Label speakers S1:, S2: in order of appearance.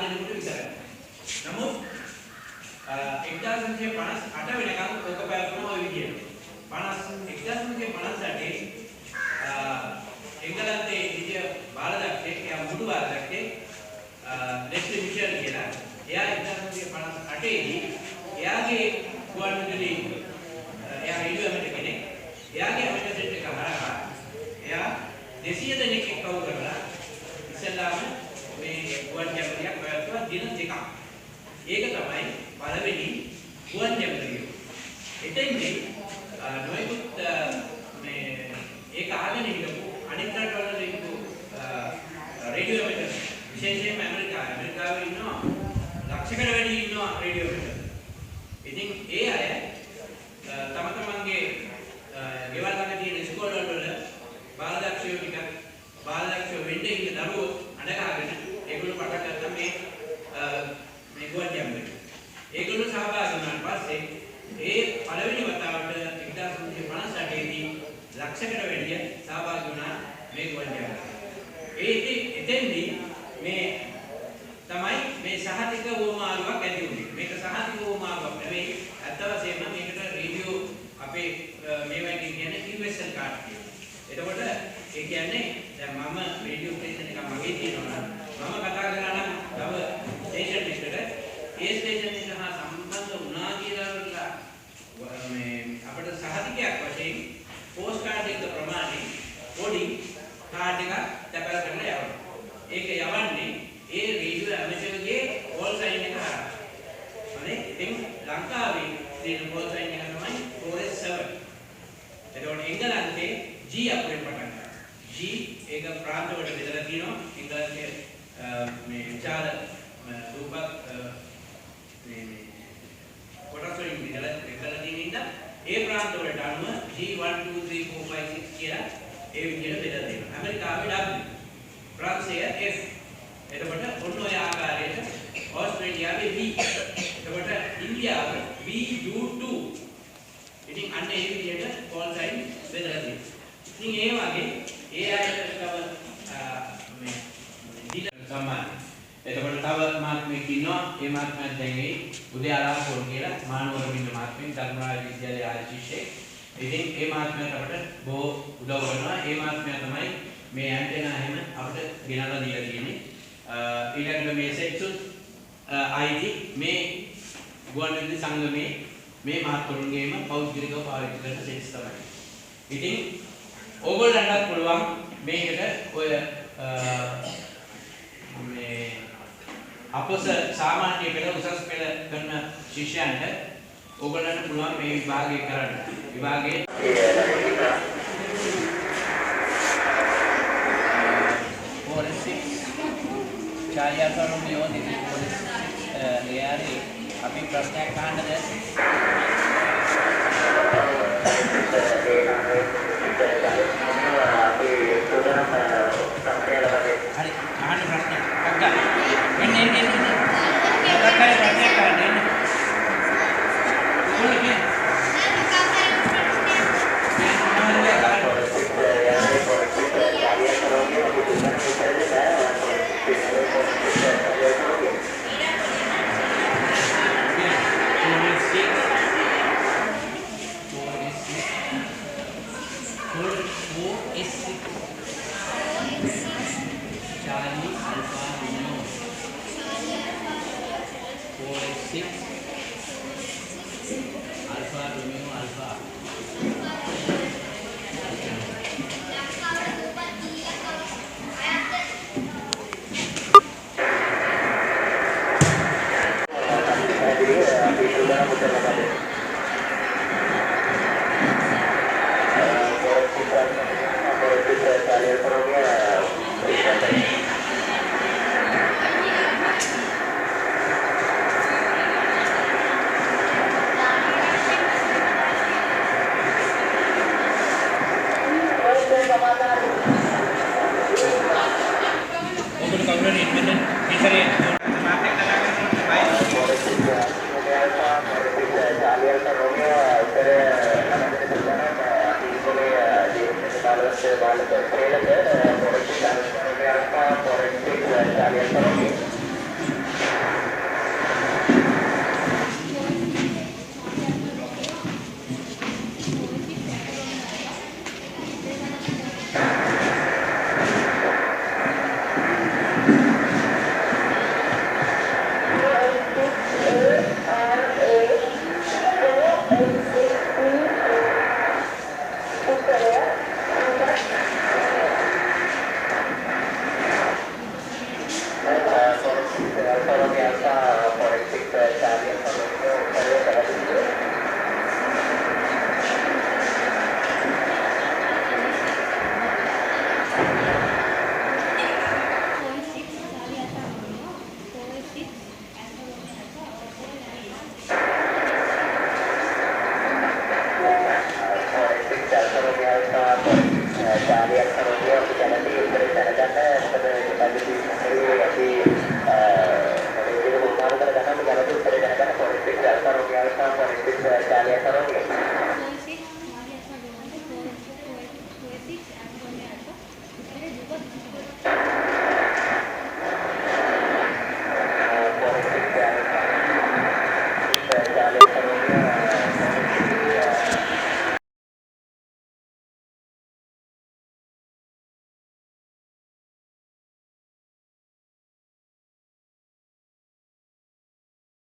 S1: දෙනෙකුට විතරයි. නමුත් 1958 වෙනකම් ඕක පැවතුණා ඔය විදියට. 1958 එංගලන්තයේ ඉතිය බාලදක්ෂයෙක් එයා මුළු බාලදක්ෂයෙක් ලෙස්ලි මිෂල් කියලා. එයා 1958 දී එයාගේ ගුවන්විදුලි එයා රේඩියෝ ඇමටර් කෙනෙක්. එයාගේ ඇමටර් සෙට් එක හරහා එයා 200 දෙනෙක් එක්කව කරලා ඉස්සෙල්ලාම මේ ගුවන් ජැමරියක් පැවැත්වුවා දින දෙකක්. ඒක තමයි පළවෙනි ගුවන් ජැමරිය. එතෙන්දී නොයෙකුත් මේ ඒක ආගෙන හිටපු අනිත් රටවල ඉන්න රේඩියෝ ඇමටර් විශේෂයෙන්ම ඇමරිකාවේ ඉන්නවා ලක්ෂයකට වැඩි ඉන්නවා රේඩියෝ ඇමටර්. ඉතින් ඒ අය තම තමන්ගේ ගෙවල් ළඟ තියෙන ඉස්කෝලවල බාලදක්ෂයෝ ටික බාලදක්ෂයෝ වෙන්න ඉන්න දරුවෝ අඬගාගෙන ඒගොල්ලෝ පටන් ගත්තා මේ ගුවන් ජැමරිය. ඒගොල්ලෝ සහභාගී වුණාට පස්සේ ඒ පළවෙනි වතාවට 1958 දී ලක්ෂයකට වැඩි සහභාගී වුණා මේ ගුවන් ජැමරිය. එතෙන්දී මේ තමයි මේ සහතික වුමාරුවක් ඇති වුණේ. මේක සහතික වුමාරුවක් නෙවෙයි. අත් වශයෙන්ම මේකට රේඩියෝ අපේ මේවා කියන්නේ QSL කාඩ් කියලා. එතකොට ඒ කියන්නේ දැන් මම රේඩියෝ ස්ටේෂන් එකක් මගේ තියෙනවා නම් මම කතා කරා නම් තව ස්ටේෂන් එකකට ඒ ස්ටේෂන් එක හා සම්බන්ධ වුණා කියලා මේ අපිට සහතිකයක් වශයෙන් පෝස්ට් කාඩ් එක ප්‍රමාණය පොඩි කාඩ් එකක් තැපැල් කරලා යවනවා. ඒක යවන්නේ ඒ රේඩියෝ ඇමටර්ගේ කෝල් සයින් එක හරහා. හරි? ඉතින් ලංකාවේ තියෙන කෝල් සයින් එක තමයි 4S7. එතකොට එංගලන්තේ G අපිට පටන් ගන්නවා. G ඒක ප්‍රාන්ත වලට බෙදලා තියෙනවා. එංගලන්තයේ මේ විචාර රූපක් මේ කොටස් වලින් බෙදලා තියෙන ඉඳ ඒ ප්‍රාන්ත වලට අනුව G 1 2 3 4 5 6 කියලා ඒ විදිහට බෙදලා තියෙනවා. ඇමරිකාවේ W, ප්‍රංශයේ F. එතකොට ඔන්න ඔය ආකාරයට ඕස්ට්‍රේලියාවේ V. එතකොට ඉන්දියාවේ VU2. ඉතින් අන්න ඒ විදිහට කෝල් සයින් බෙදලා තියෙනවා. ඉතින් ඒ වගේ ඒ අයට තව මේ දින සමාන. එතකොට තව මාත්මෙක් ඉන්නවා. ඒ මාත්මයා දැන් ඒ උදයාලාපෝල් කියලා මානවරමින්න මාත්මෙක් ධර්මරාජ විද්‍යාලයේ ආරි ශිෂ්‍යෙක්. ඉතින් ඒ මාත්මයාට අපිට බොහෝ උදව් කරනවා. ඒ මාත්මයා තමයි මේ ඇන්ටෙනා හැම අපිට ගෙනල්ලා දීලා තියෙන්නේ. ඊළඟට මේ සෙට්සුත් අයිති මේ ගුවන්විදුලි සංගමේ මේ මහත්තුරුන්ගේම පෞද්ගලිකව පාවිච්චි කරන සෙට්ස් තමයි. ඉතින් ඕගොල්ලන්ටත් පුළුවන් මේකට ඔය මේ අපොස සාමාන්‍ය පෙළ උසස් පෙළ කරන ශිෂ්‍යයන්ට ඕගොල්ලන්ට පුළුවන් මේ විභාගය කරන්න. විභාගයේ
S2: චාරියාකරණය යෝධිත පොලිස් එයාරේ අපි ප්‍රශ්නයක් අහන්නද? හරි අහන්න ප්‍රශ්නයක්. අක්කා එන්න මොකක් හරි ප්‍රශ්නයක් අහන්න එන්න.
S3: Gracias.